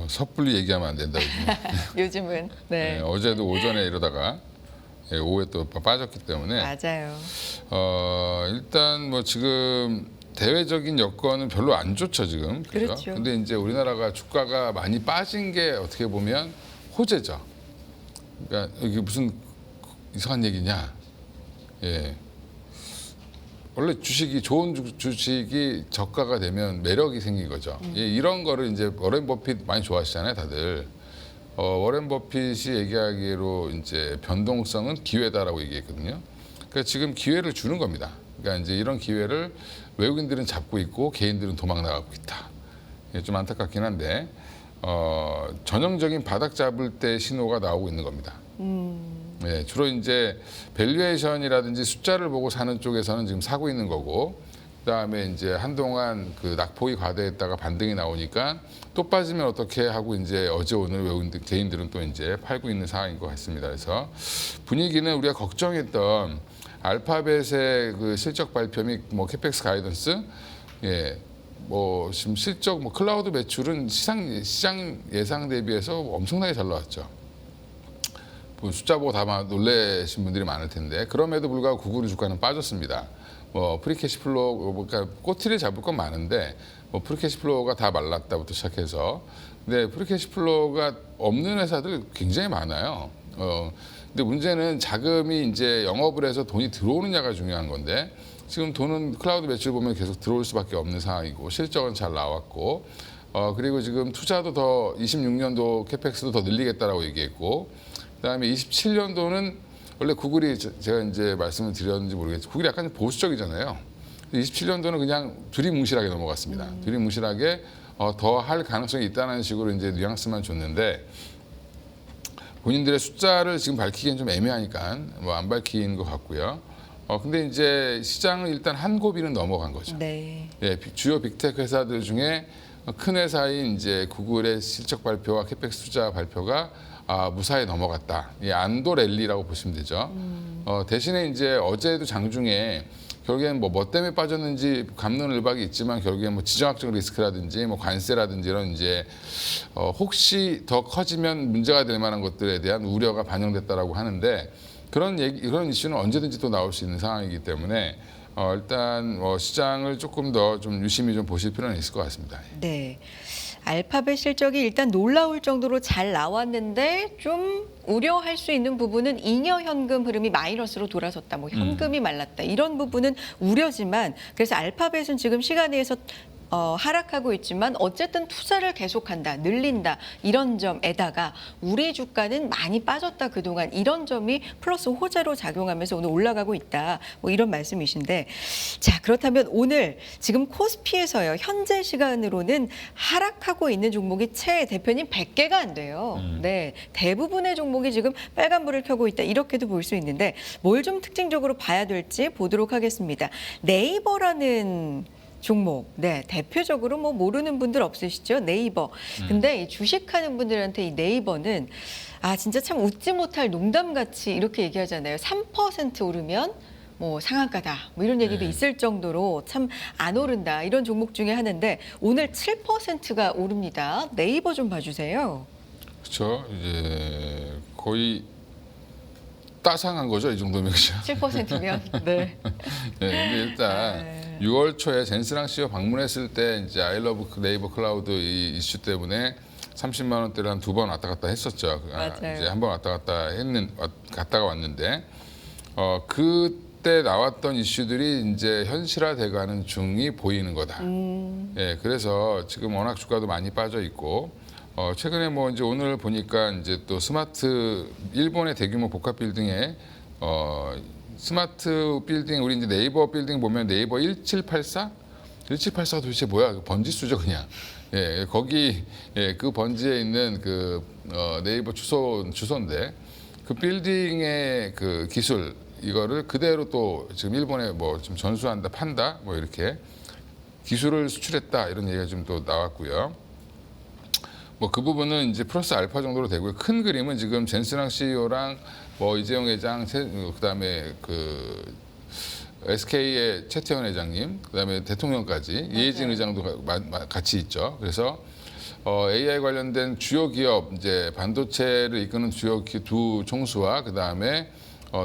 섣불리 얘기하면 안 된다. 요즘은. 네. 어제도 오전에 이러다가 오후에 또 빠졌기 때문에 맞아요. 일단 뭐 지금 대외적인 여건은 별로 안 좋죠 지금. 그죠? 그렇죠. 근데 이제 우리나라가 주가가 많이 빠진 게 어떻게 보면 호재죠. 그러니까 이게 무슨 이상한 얘기냐? 예. 원래 주식이 좋은 주식이 저가가 되면 매력이 생긴 거죠. 예, 이런 거를 이제 워렌 버핏 많이 좋아하시잖아요, 다들. 워렌 버핏이 얘기하기로 이제 변동성은 기회다라고 얘기했거든요. 그러니까 지금 기회를 주는 겁니다. 그러니까 이제 이런 기회를 외국인들은 잡고 있고 개인들은 도망 나가고 있다. 예, 좀 안타깝긴 한데 전형적인 바닥 잡을 때 신호가 나오고 있는 겁니다. 네, 주로 이제 밸류에이션이라든지 숫자를 보고 사는 쪽에서는 지금 사고 있는 거고, 그다음에 이제 한동안 그 낙폭이 과대했다가 반등이 나오니까 또 빠지면 어떻게 하고 이제 어제 오늘 외국인들 개인들은 또 이제 팔고 있는 상황인 것 같습니다. 그래서 분위기는 우리가 걱정했던 알파벳의 그 실적 발표 및 뭐 캐펙스 가이던스, 예, 뭐 지금 실적 뭐 클라우드 매출은 시장 예상 대비해서 엄청나게 잘 나왔죠. 숫자 보고 다 놀라신 분들이 많을 텐데 그럼에도 불구하고 구글의 주가는 빠졌습니다. 뭐 프리캐시플로우, 그러니까 꼬투리를 잡을 건 많은데 뭐 프리캐시플로우가 다 말랐다부터 시작해서 근데 프리캐시플로우가 없는 회사들 굉장히 많아요. 근데 문제는 자금이 이제 영업을 해서 돈이 들어오느냐가 중요한 건데 지금 돈은 클라우드 매출 보면 계속 들어올 수밖에 없는 상황이고 실적은 잘 나왔고 그리고 지금 투자도 더 26년도 캐펙스도 더 늘리겠다라고 얘기했고 그다음에 27년도는 원래 구글이 제가 이제 말씀을 드렸는지 모르겠지만 구글이 약간 보수적이잖아요. 27년도는 그냥 두리뭉실하게 넘어갔습니다. 두리뭉실하게 더 할 가능성이 있다는 식으로 이제 뉘앙스만 줬는데 본인들의 숫자를 지금 밝히기엔 좀 애매하니까 뭐 안 밝힌 것 같고요. 근데 이제 시장은 일단 한 고비는 넘어간 거죠. 네. 예, 주요 빅테크 회사들 중에 큰 회사인 이제 구글의 실적 발표와 캐펙스 투자 발표가 무사히 넘어갔다. 이 안도 랠리라고 보시면 되죠. 대신에 이제 어제도 장중에 결국엔 뭐 때문에 빠졌는지 갑론을박이 있지만 결국엔 뭐 지정학적 리스크라든지 뭐 관세라든지 이런 이제 혹시 더 커지면 문제가 될 만한 것들에 대한 우려가 반영됐다라고 하는데 그런 이슈는 언제든지 또 나올 수 있는 상황이기 때문에 일단 시장을 조금 더 좀 유심히 좀 보실 필요는 있을 것 같습니다. 네. 알파벳 실적이 일단 놀라울 정도로 잘 나왔는데 좀 우려할 수 있는 부분은 잉여 현금 흐름이 마이너스로 돌아섰다. 뭐 현금이 말랐다. 이런 부분은 우려지만 그래서 알파벳은 지금 시간에서 하락하고 있지만 어쨌든 투자를 계속한다, 늘린다 이런 점에다가 우리 주가는 많이 빠졌다 그동안 이런 점이 플러스 호재로 작용하면서 오늘 올라가고 있다 뭐 이런 말씀이신데 자 그렇다면 오늘 지금 코스피에서요 현재 시간으로는 하락하고 있는 종목이 최 대표님 100개가 안 돼요. 네 대부분의 종목이 지금 빨간불을 켜고 있다 이렇게도 볼 수 있는데 뭘 좀 특징적으로 봐야 될지 보도록 하겠습니다. 네이버라는 종목, 네 대표적으로 뭐 모르는 분들 없으시죠? 네이버. 근데 이 주식하는 분들한테 이 네이버는 진짜 참 웃지 못할 농담같이 이렇게 얘기하잖아요. 3% 오르면 뭐 상한가다. 뭐 이런 얘기도 있을 정도로 참 안 오른다. 이런 종목 중에 하나인데 오늘 7%가 오릅니다. 네이버 좀 봐주세요. 그렇죠. 이제 거의 따상한 거죠, 이 정도면 그죠? 7%면 네. 네, 근데 일단 6월 초에 젠스랑 CEO 방문했을 때 이제 아이러브 네이버 클라우드 이 이슈 때문에 30만 원대를 한 2번 왔다 갔다 했었죠. 맞아요. 이제 한 번 왔다 갔다가 왔는데 그때 나왔던 이슈들이 이제 현실화돼가는 중이 보이는 거다. 예, 그래서 지금 워낙 주가도 많이 빠져 있고. 최근에 뭐 이제 오늘 보니까 이제 또 스마트 일본의 대규모 복합 빌딩에 스마트 빌딩 우리 이제 네이버 빌딩 보면 네이버 1784 1784가 도대체 뭐야? 그 번지수죠 그냥. 예, 거기 그 번지에 있는 그 네이버 주소인데 그 빌딩의 그 기술 이거를 그대로 또 지금 일본에 뭐 좀 전수한다 판다 뭐 이렇게 기술을 수출했다 이런 얘기가 좀 또 나왔고요. 뭐 그 부분은 이제 플러스 알파 정도로 되고요. 큰 그림은 지금 젠스랑 CEO랑 뭐 이재용 회장, 그다음에 그 SK의 최태원 회장님, 그다음에 대통령까지 이해진 의장도 같이 있죠. 그래서 AI 관련된 주요 기업, 이제 반도체를 이끄는 주요 두 총수와 그다음에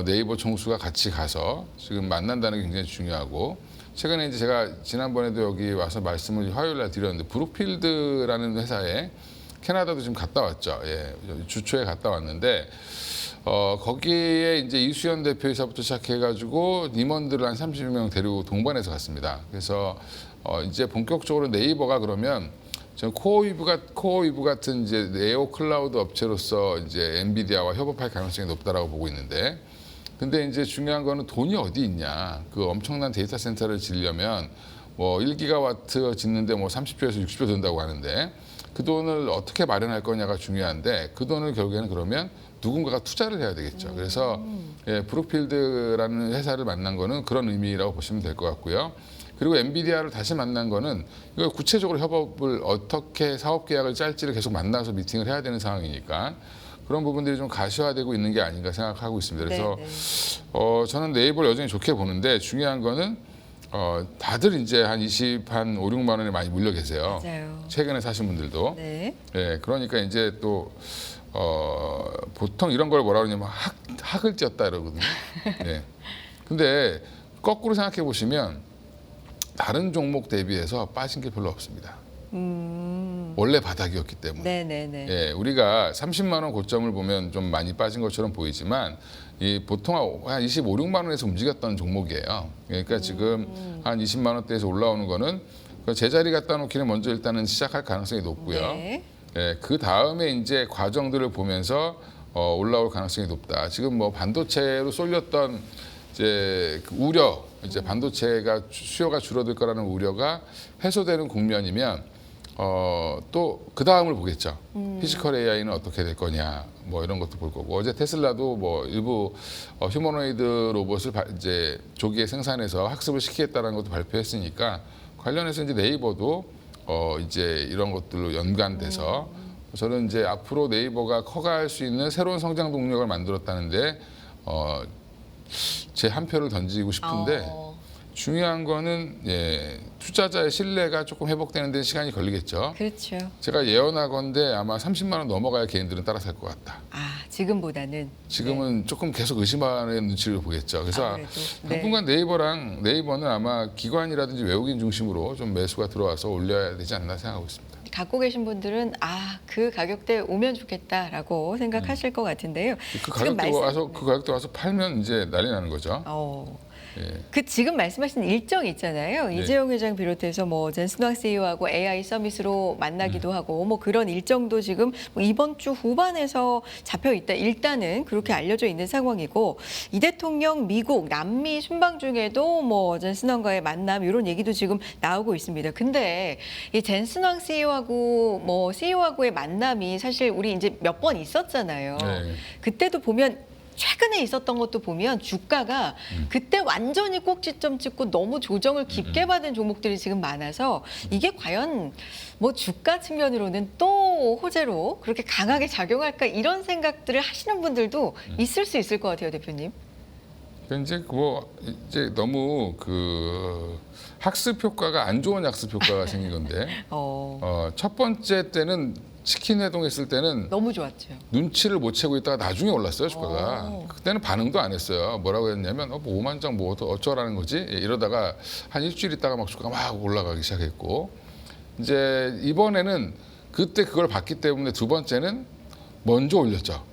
네이버 총수가 같이 가서 지금 만난다는 게 굉장히 중요하고, 최근에 이제 제가 지난번에도 여기 와서 말씀을 화요일 날 드렸는데, 브룩필드라는 회사에 캐나다도 지금 갔다 왔죠. 예, 주초에 갔다 왔는데 거기에 이제 이수연 대표이사부터 시작해가지고 임원들을 한 30명 데리고 동반해서 갔습니다. 그래서 이제 본격적으로 네이버가 그러면 저는 코어위브 같은 이제 네오 클라우드 업체로서 이제 엔비디아와 협업할 가능성이 높다라고 보고 있는데, 근데 이제 중요한 거는 돈이 어디 있냐. 그 엄청난 데이터 센터를 지으려면 뭐 1기가와트 짓는데 뭐 30조에서 60조 든다고 하는데, 그 돈을 어떻게 마련할 거냐가 중요한데, 그 돈을 결국에는 그러면 누군가가 투자를 해야 되겠죠. 그래서 예, 브룩필드라는 회사를 만난 거는 그런 의미라고 보시면 될 것 같고요. 그리고 엔비디아를 다시 만난 거는 이거 구체적으로 협업을 어떻게 사업 계약을 짤지를 계속 만나서 미팅을 해야 되는 상황이니까 그런 부분들이 좀 가시화되고 있는 게 아닌가 생각하고 있습니다. 그래서 저는 네이버를 여전히 좋게 보는데, 중요한 거는 다들 이제 한 5, 6만 원에 많이 물려 계세요. 맞아요. 최근에 사신 분들도. 네. 예, 그러니까 이제 또 보통 이런 걸 뭐라 그러냐면 학을 띄었다 이러거든요. 예. 근데 거꾸로 생각해 보시면 다른 종목 대비해서 빠진 게 별로 없습니다. 원래 바닥이었기 때문에. 네네네. 예, 우리가 30만 원 고점을 보면 좀 많이 빠진 것처럼 보이지만 보통 한 25, 6만 원에서 움직였던 종목이에요. 그러니까 지금 한 20만 원대에서 올라오는 거는 그 제자리 갖다 놓기는 먼저 일단은 시작할 가능성이 높고요. 네. 예, 그 다음에 이제 과정들을 보면서 올라올 가능성이 높다. 지금 뭐 반도체로 쏠렸던 이제 그 우려, 이제 반도체가 수요가 줄어들 거라는 우려가 해소되는 국면이면 또 그 다음을 보겠죠. 피지컬 AI는 어떻게 될 거냐, 뭐 이런 것도 볼 거고, 어제 테슬라도 뭐 일부 휴머노이드 로봇을 이제 조기에 생산해서 학습을 시키겠다는 것도 발표했으니까, 관련해서 이제 네이버도 이제 이런 것들로 연관돼서 저는 이제 앞으로 네이버가 커갈 수 있는 새로운 성장 동력을 만들었다는데 제 한 표를 던지고 싶은데, 중요한 거는 예, 투자자의 신뢰가 조금 회복되는 데 시간이 걸리겠죠. 그렇죠. 제가 예언하건대 아마 30만 원 넘어가야 개인들은 따라 살 것 같다. 아, 지금보다는. 지금은 조금 계속 의심하는 눈치를 보겠죠. 그래서 아무래도, 네. 당분간 네이버는 아마 기관이라든지 외국인 중심으로 좀 매수가 들어와서 올려야 되지 않나 생각하고 있습니다. 갖고 계신 분들은 그 가격대 오면 좋겠다라고 생각하실 것 같은데요. 그 가격대 와서 팔면 이제 난리 나는 거죠. 예. 그 지금 말씀하신 일정 있잖아요. 네. 이재용 회장 비롯해서 뭐 젠슨왕 CEO하고 AI 서밋으로 만나기도 하고 뭐 그런 일정도 지금 뭐 이번 주 후반에서 잡혀 있다. 일단은 그렇게 알려져 있는 상황이고, 이 대통령 미국, 남미 순방 중에도 뭐 젠슨왕과의 만남 이런 얘기도 지금 나오고 있습니다. 근데 이 젠슨왕 CEO하고의 만남이 사실 우리 이제 몇 번 있었잖아요. 네. 그때도 보면 최근에 있었던 것도 보면 주가가 그때 완전히 꼭지점 찍고 너무 조정을 깊게 받은 종목들이 지금 많아서, 이게 과연 뭐 주가 측면으로는 또 호재로 그렇게 강하게 작용할까, 이런 생각들을 하시는 분들도 있을 수 있을 것 같아요, 대표님. 이제 이제 너무 그 학습 효과가 안 좋은 학습 효과가 생긴 건데, 첫 번째 때는 치킨 회동했을 때는 너무 좋았죠. 눈치를 못 채고 있다가 나중에 올랐어요, 주가가. 그때는 반응도 안 했어요. 뭐라고 했냐면 뭐 5만 장 뭐 어쩌라는 거지? 이러다가 한 일주일 있다가 막 주가가 막 올라가기 시작했고, 이제 이번에는 그때 그걸 봤기 때문에 두 번째는 먼저 올렸죠.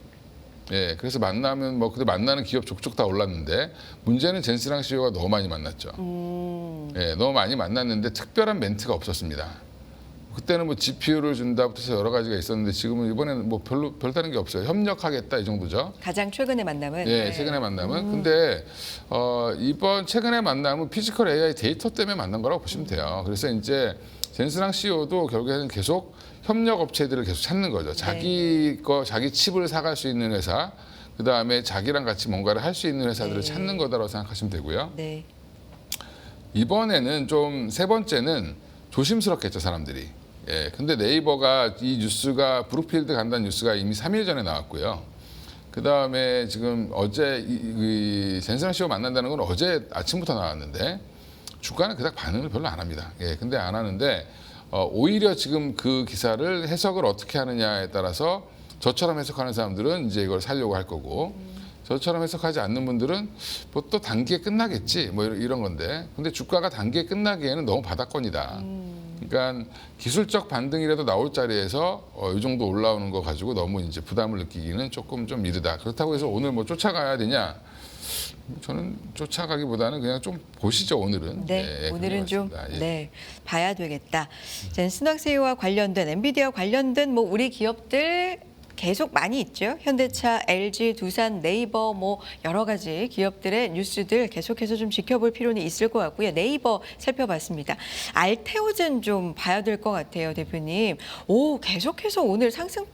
예, 그래서 그때 만나는 기업 족족 다 올랐는데, 문제는 젠슨왕 CEO가 너무 많이 만났죠. 예, 너무 많이 만났는데 특별한 멘트가 없었습니다. 그때는 뭐 GPU를 준다부터 해서 여러 가지가 있었는데, 지금은 이번에는 뭐 별다른 게 없어요. 협력하겠다 이 정도죠. 가장 최근의 만남은. 예, 최근의 만남은. 근데 이번 최근의 만남은 피지컬 AI 데이터 때문에 만난 거라고 보시면 돼요. 그래서 이제 젠슨왕 CEO도 결국에는 계속 협력 업체들을 계속 찾는 거죠. 자기 칩을 사갈 수 있는 회사, 그 다음에 자기랑 같이 뭔가를 할 수 있는 회사들을 찾는 거다라고 생각하시면 되고요. 네. 이번에는 좀 세 번째는 조심스럽겠죠, 사람들이. 예, 근데 네이버가 이 뉴스가 브룩필드 간다는 뉴스가 이미 3일 전에 나왔고요. 그다음에 지금 어제 이 젠슨 씨와 만난다는 건 어제 아침부터 나왔는데 주가는 그닥 반응을 별로 안 합니다. 예, 근데 안 하는데 오히려 지금 그 기사를 해석을 어떻게 하느냐에 따라서 저처럼 해석하는 사람들은 이제 이걸 살려고 할 거고 저처럼 해석하지 않는 분들은 뭐 또 단기에 끝나겠지 뭐 이런 건데 근데 주가가 단기에 끝나기에는 너무 바닥권이다. 그러니까 기술적 반등이라도 나올 자리에서 이 정도 올라오는 거 가지고 너무 이제 부담을 느끼기는 조금 좀 이르다. 그렇다고 해서 오늘 뭐 쫓아가야 되냐? 저는 쫓아가기보다는 그냥 좀 보시죠 오늘은. 네, 예, 오늘은 좀 그런 것 같습니다. 예. 네, 봐야 되겠다. 신학세와 관련된 엔비디아 관련된 뭐 우리 기업들 계속 많이 있죠. 현대차, LG, 두산, 네이버 뭐 여러 가지 기업들의 뉴스들 계속해서 좀 지켜볼 필요는 있을 것 같고요. 네이버 살펴봤습니다. 알테오젠 좀 봐야 될 것 같아요, 대표님. 오, 계속해서 오늘 상승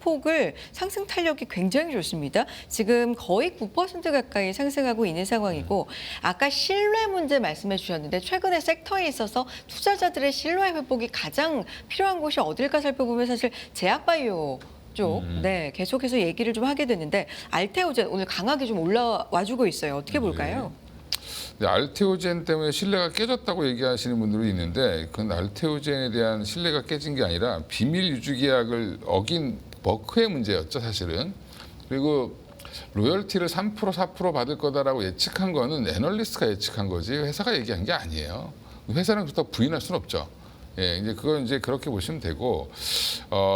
탄력이 굉장히 좋습니다. 지금 거의 9% 가까이 상승하고 있는 상황이고 아까 신뢰 문제 말씀해 주셨는데 최근에 섹터에 있어서 투자자들의 신뢰 회복이 가장 필요한 곳이 어딜까 살펴보면 사실 제약바이오 쪽, 네, 계속해서 얘기를 좀 하게 되는데 알테오젠 오늘 강하게 좀 올라와주고 있어요. 어떻게 볼까요? 네, 알테오젠 때문에 신뢰가 깨졌다고 얘기하시는 분들이 있는데 그건 알테오젠에 대한 신뢰가 깨진 게 아니라 비밀 유지 계약을 어긴 머크의 문제였죠, 사실은. 그리고 로열티를 3% 4% 받을 거다라고 예측한 거는 애널리스트가 예측한 거지 회사가 얘기한 게 아니에요. 회사는 그렇다고 부인할 수는 없죠. 예, 이제 그건 이제 그렇게 보시면 되고,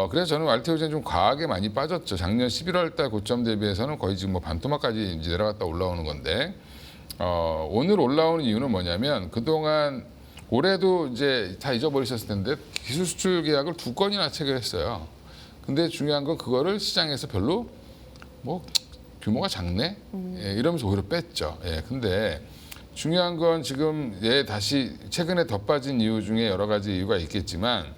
그래서 저는 알테오젠 좀 과하게 많이 빠졌죠. 작년 11월 달 고점 대비해서는 거의 지금 뭐 반토막까지 이제 내려갔다 올라오는 건데, 오늘 올라오는 이유는 뭐냐면 그동안 올해도 이제 다 잊어버리셨을 텐데 기술 수출 계약을 2건이나 체결했어요. 근데 중요한 건 그거를 시장에서 별로 뭐 규모가 작네? 예, 이러면서 오히려 뺐죠. 예, 근데 중요한 건 지금 다시 최근에 더 빠진 이유 중에 여러 가지 이유가 있겠지만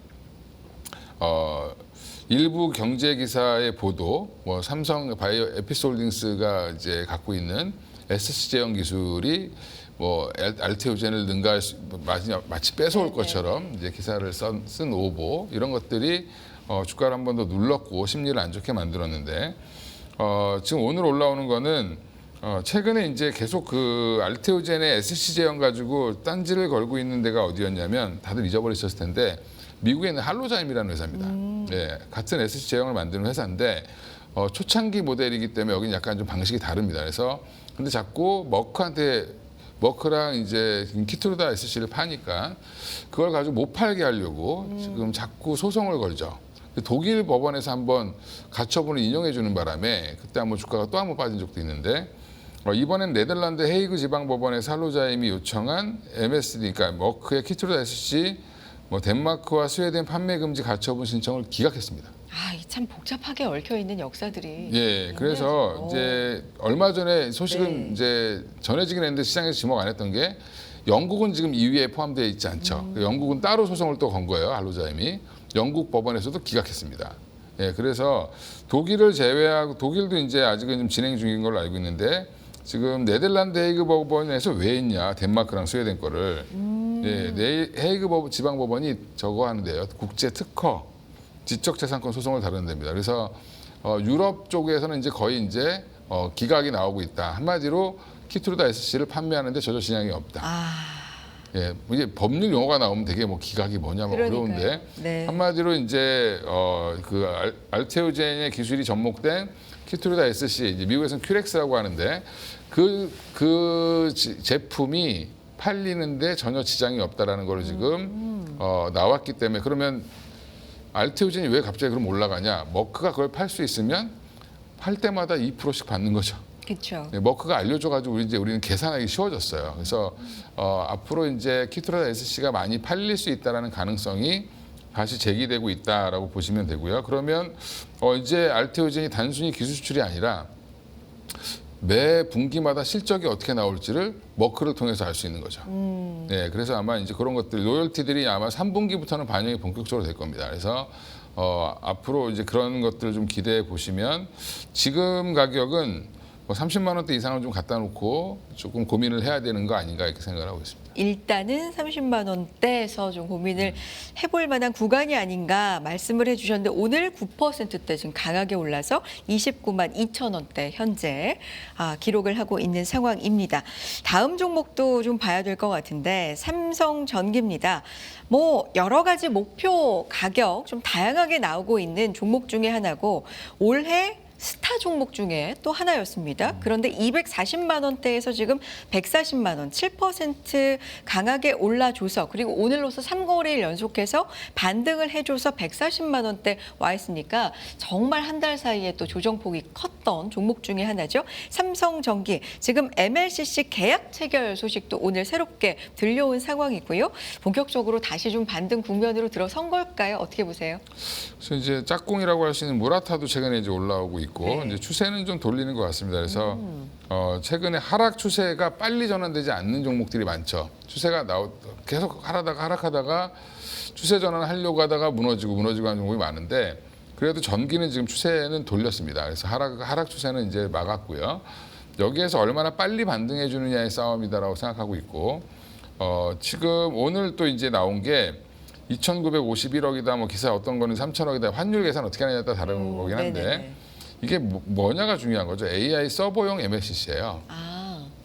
일부 경제 기사의 보도, 뭐 삼성 바이오 에피솔딩스가 이제 갖고 있는 SC 제형 기술이 뭐 알테오젠을 능가할 마치 뺏어올 것처럼 이제 기사를 쓴 오보 이런 것들이 주가를 한 번 더 눌렀고 심리를 안 좋게 만들었는데 지금 오늘 올라오는 거는 최근에 이제 계속 그 알테오젠의 SC 제형 가지고 딴지를 걸고 있는 데가 어디였냐면 다들 잊어버리셨을 텐데 미국에 있는 할로자임이라는 회사입니다. 예, 같은 SC 제형을 만드는 회사인데 초창기 모델이기 때문에 여기는 약간 좀 방식이 다릅니다. 그래서 근데 자꾸 머크랑 이제 키트루다 SC를 파니까 그걸 가지고 못 팔게 하려고 지금 자꾸 소송을 걸죠. 독일 법원에서 한번 가처분을 인용해 주는 바람에 그때 한번 주가가 또 한번 빠진 적도 있는데 이번엔 네덜란드 헤이그 지방법원에서 할로자임이 요청한 MSD, 그러니까 머크의 키트루다 SC, 뭐 덴마크와 스웨덴 판매 금지 가처분 신청을 기각했습니다. 아, 이 참 복잡하게 얽혀 있는 역사들이. 예, 그래서 이제 얼마 전에 소식은 네. 이제 전해지긴 했는데 시장에서 지목 안 했던 게 영국은 지금 2위에 포함되어 있지 않죠. 영국은 따로 소송을 또 건 거예요, 할로자임이. 영국 법원에서도 기각했습니다. 예, 그래서 독일을 제외하고 독일도 이제 아직은 좀 진행 중인 걸로 알고 있는데 지금 네덜란드 헤이그 법원에서 왜 있냐, 덴마크랑 스웨덴 거를. 예, 헤이그 지방법원이 저거 하는데요. 국제 특허, 지적재산권 소송을 다루는 데입니다. 그래서 유럽 쪽에서는 이제 거의 이제 기각이 나오고 있다. 한마디로 키트루다 SC를 판매하는데 저조 진양이 없다. 예, 이게 법률 용어가 나오면 되게 뭐 기각이 뭐냐 뭐 그러니까요. 어려운데 네. 한마디로 이제 그 알테오젠의 기술이 접목된 키트루다 SC, 이제 미국에서는 큐렉스라고 하는데 그 제품이 팔리는데 전혀 지장이 없다라는 걸 지금 나왔기 때문에 그러면 알테오젠이 왜 갑자기 그럼 올라가냐? 머크가 그걸 팔 수 있으면 팔 때마다 2%씩 받는 거죠. 그렇죠. 네, 머크가 알려줘가지고 우리는 계산하기 쉬워졌어요. 그래서 앞으로 이제 키트루다 SC가 많이 팔릴 수 있다라는 가능성이 다시 제기되고 있다라고 보시면 되고요. 그러면 이제 알테오젠이 단순히 기술 수출이 아니라 매 분기마다 실적이 어떻게 나올지를 머크를 통해서 알 수 있는 거죠. 네, 그래서 아마 이제 그런 것들 로열티들이 아마 3분기부터는 반영이 본격적으로 될 겁니다. 그래서 앞으로 이제 그런 것들을 좀 기대해 보시면 지금 가격은 뭐 30만 원대 이상을 좀 갖다 놓고 조금 고민을 해야 되는 거 아닌가 이렇게 생각을 하고 있습니다. 일단은 30만 원대에서 좀 고민을 해볼 만한 구간이 아닌가 말씀을 해주셨는데 오늘 9%대 지금 강하게 올라서 29만 2천 원대 현재 기록을 하고 있는 상황입니다. 다음 종목도 좀 봐야 될 것 같은데 삼성전기입니다. 뭐 여러 가지 목표 가격 좀 다양하게 나오고 있는 종목 중에 하나고 올해 스타 종목 중에 또 하나였습니다. 그런데 240만 원대에서 지금 140만 원, 7% 강하게 올라줘서 그리고 오늘로서 3거래일 연속해서 반등을 해줘서 140만 원대 와 있으니까 정말 한 달 사이에 또 조정폭이 컸던 종목 중에 하나죠. 삼성전기 지금 MLCC 계약 체결 소식도 오늘 새롭게 들려온 상황이고요. 본격적으로 다시 좀 반등 국면으로 들어선 걸까요? 어떻게 보세요? 그래서 이제 짝꿍이라고 할 수 있는 무라타도 최근에 이제 올라오고 있고 네. 이제 추세는 좀 돌리는 것 같습니다. 그래서 최근에 하락 추세가 빨리 전환되지 않는 종목들이 많죠. 추세가 계속 하락하다가 추세 전환하려고 하다가 무너지고 하는 종목이 많은데 그래도 전기는 지금 추세는 돌렸습니다. 그래서 하락 추세는 이제 막았고요. 여기에서 얼마나 빨리 반등해 주느냐의 싸움이다라고 생각하고 있고 지금 오늘 또 이제 나온 게 2,951억이다. 뭐 기사 어떤 거는 3,000억이다. 환율 계산 어떻게 하느냐에 따라 다른 거긴 한데 네네네. 이게 뭐냐가 중요한 거죠. AI 서버용 MLCC예요.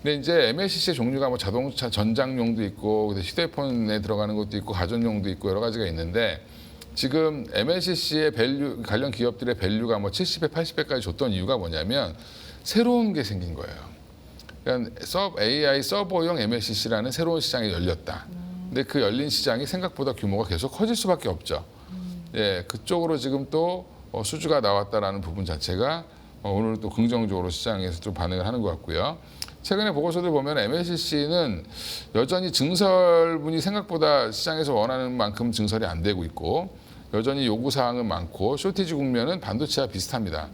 근데 이제 MLCC의 종류가 뭐 자동차 전장용도 있고 휴대폰에 들어가는 것도 있고 가전용도 있고 여러 가지가 있는데 지금 MLCC의 밸류 관련 기업들의 밸류가 뭐 70배, 80배까지 줬던 이유가 뭐냐면 새로운 게 생긴 거예요. 그러니까 AI 서버용 MLCC라는 새로운 시장이 열렸다. 근데 그 열린 시장이 생각보다 규모가 계속 커질 수밖에 없죠. 예, 그쪽으로 지금 또 수주가 나왔다라는 부분 자체가 오늘 또 긍정적으로 시장에서 좀 반응을 하는 것 같고요. 최근에 보고서들 보면 MLCC는 여전히 증설분이 생각보다 시장에서 원하는 만큼 증설이 안 되고 있고 여전히 요구 사항은 많고 쇼티지 국면은 반도체와 비슷합니다.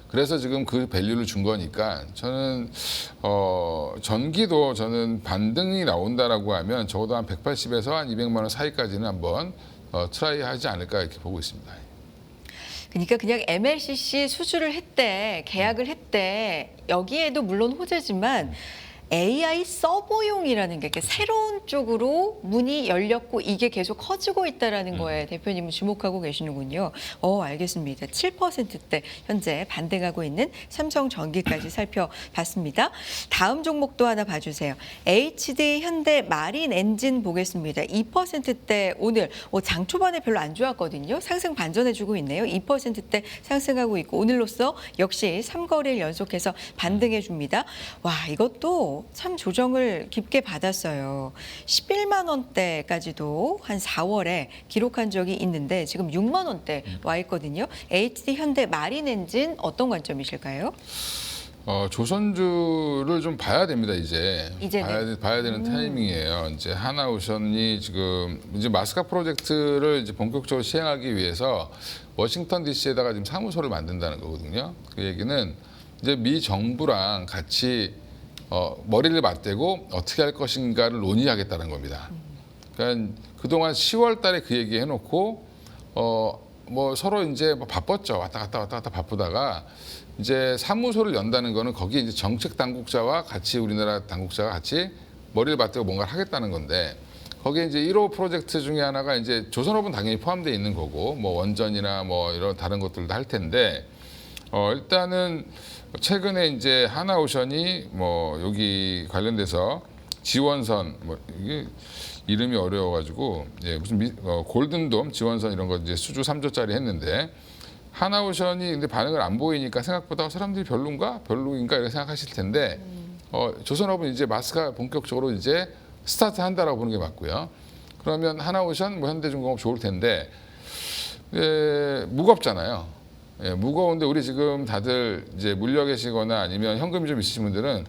그래서 지금 그 밸류를 준 거니까 저는 전기도 저는 반등이 나온다라고 하면 적어도 한 180에서 한 200만 원 사이까지는 한번 트라이 하지 않을까 이렇게 보고 있습니다. 그러니까 그냥 MLCC 수주를 했대, 계약을 했대. 여기에도 물론 호재지만 AI 서버용이라는 게 이렇게 새로운 쪽으로 문이 열렸고 이게 계속 커지고 있다라는 거에 대표님은 주목하고 계시는군요. 알겠습니다. 7%대 현재 반등하고 있는 삼성전기까지 살펴봤습니다. 다음 종목도 하나 봐주세요. HD 현대 마린 엔진 보겠습니다. 2%대 오늘 장 초반에 별로 안 좋았거든요. 상승 반전해주고 있네요. 2%대 상승하고 있고 오늘로써 역시 3거래일 연속해서 반등해줍니다. 와 이것도 참 조정을 깊게 받았어요. 11만 원대까지도 한 4월에 기록한 적이 있는데 지금 6만 원대 와 있거든요. HD 현대 마린 엔진 어떤 관점이실까요? 조선주를 좀 봐야 됩니다. 이제는. 봐야 되는 타이밍이에요. 이제 하나오션이 지금 이제 마스카 프로젝트를 이제 본격적으로 시행하기 위해서 워싱턴 DC에다가 지금 사무소를 만든다는 거거든요. 그 얘기는 이제 미 정부랑 같이 머리를 맞대고 어떻게 할 것인가를 논의하겠다는 겁니다. 그러니까 그동안 10월 달에 그 얘기 해놓고 뭐 서로 이제 뭐 바빴죠. 왔다 갔다 바쁘다가 이제 사무소를 연다는 거는 거기에 이제 정책 당국자와 같이 우리나라 당국자가 같이 머리를 맞대고 뭔가를 하겠다는 건데 거기에 이제 1호 프로젝트 중에 하나가 이제 조선업은 당연히 포함되어 있는 거고 뭐 원전이나 뭐 이런 다른 것들도 할 텐데 일단은 최근에 이제 하나오션이 뭐 여기 관련돼서 지원선 뭐 이게 이름이 어려워가지고 무슨 골든돔 지원선 이런 거 이제 수주 3조짜리 했는데 하나오션이 근데 반응을 안 보이니까 생각보다 사람들이 별론가 이렇게 생각하실 텐데 조선업은 이제 마스가 본격적으로 이제 스타트한다라고 보는 게 맞고요. 그러면 하나오션 뭐 현대중공업 좋을 텐데 무겁잖아요. 무거운데 우리 지금 다들 이제 물려 계시거나 아니면 현금이 좀 있으신 분들은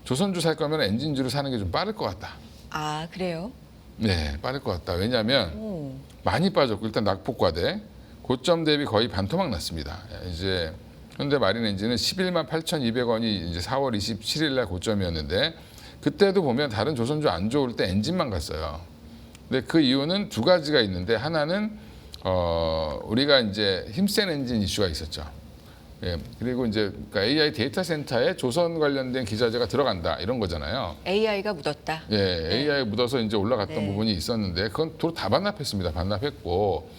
조선주 살 거면 엔진주를 사는 게 좀 빠를 것 같다. 아 그래요? 네, 빠를 것 같다. 왜냐하면 많이 빠졌고 일단 낙폭과대 고점 대비 거의 반토막 났습니다. 이제 현대 마린 엔진은 11만 8,200원이 이제 4월 27일 날 고점이었는데 그때도 보면 다른 조선주 안 좋을 때 엔진만 갔어요. 근데 그 이유는 두 가지가 있는데 하나는 우리가 이제 힘센 엔진 이슈가 있었죠. 예, 그리고 이제 그러니까 AI 데이터 센터에 조선 관련된 기자재가 들어간다 이런 거잖아요. AI가 묻었다. 예, AI 묻어서 이제 올라갔던 네. 부분이 있었는데 그건 도로 다 반납했습니다. 반납했고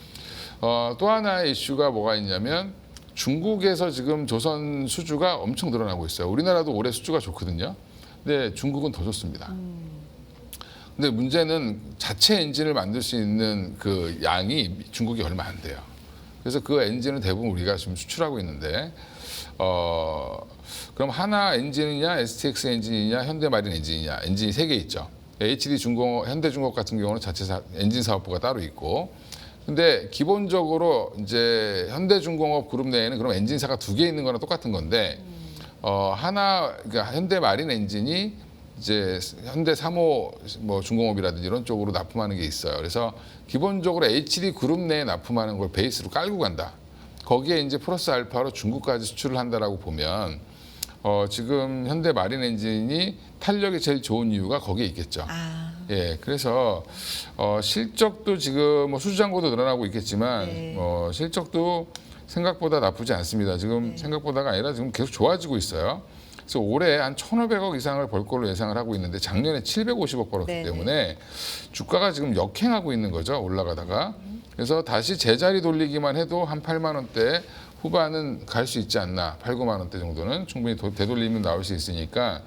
또 하나의 이슈가 뭐가 있냐면 중국에서 지금 조선 수주가 엄청 늘어나고 있어요. 우리나라도 올해 수주가 좋거든요. 근데 중국은 더 좋습니다. 근데 문제는 자체 엔진을 만들 수 있는 그 양이 중국이 얼마 안 돼요. 그래서 그 엔진은 대부분 우리가 지금 수출하고 있는데 그럼 하나 엔진이냐, STX 엔진이냐, 현대마린 엔진이냐, 엔진이 3개 있죠. HD중공업, 현대중공업 같은 경우는 자체 엔진 사업부가 따로 있고, 근데 기본적으로 이제 현대중공업 그룹 내에는 그럼 엔진사가 2개 있는 거랑 똑같은 건데 하나 그러니까 현대마린 엔진이 이제 현대 3호 뭐 중공업이라든지 이런 쪽으로 납품하는 게 있어요. 그래서 기본적으로 HD 그룹 내에 납품하는 걸 베이스로 깔고 간다. 거기에 이제 플러스 알파로 중국까지 수출을 한다라고 보면 지금 현대 마린 엔진이 탄력이 제일 좋은 이유가 거기에 있겠죠. 아, 예, 그래서 실적도 지금 뭐 수주잔고도 늘어나고 있겠지만 네. 실적도 생각보다 나쁘지 않습니다. 지금 생각보다가 아니라 지금 계속 좋아지고 있어요. 그래서 올해 한 1,500억 이상을 벌 걸로 예상을 하고 있는데 작년에 750억 벌었기 네네. 때문에 주가가 지금 역행하고 있는 거죠. 올라가다가. 그래서 다시 제자리 돌리기만 해도 한 8만 원대 후반은 갈 수 있지 않나. 8, 9만 원대 정도는 충분히 되돌리면 나올 수 있으니까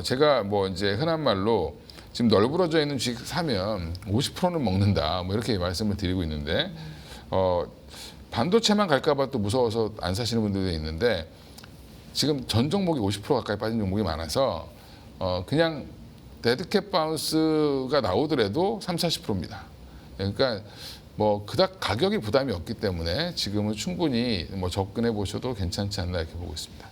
제가 뭐 이제 흔한 말로 지금 널브러져 있는 주식 사면 50%는 먹는다. 뭐 이렇게 말씀을 드리고 있는데 반도체만 갈까 봐 또 무서워서 안 사시는 분들도 있는데 지금 전 종목이 50% 가까이 빠진 종목이 많아서 그냥 데드캣 바운스가 나오더라도 3, 40%입니다. 그러니까 뭐 그닥 가격이 부담이 없기 때문에 지금은 충분히 뭐 접근해 보셔도 괜찮지 않나 이렇게 보고 있습니다.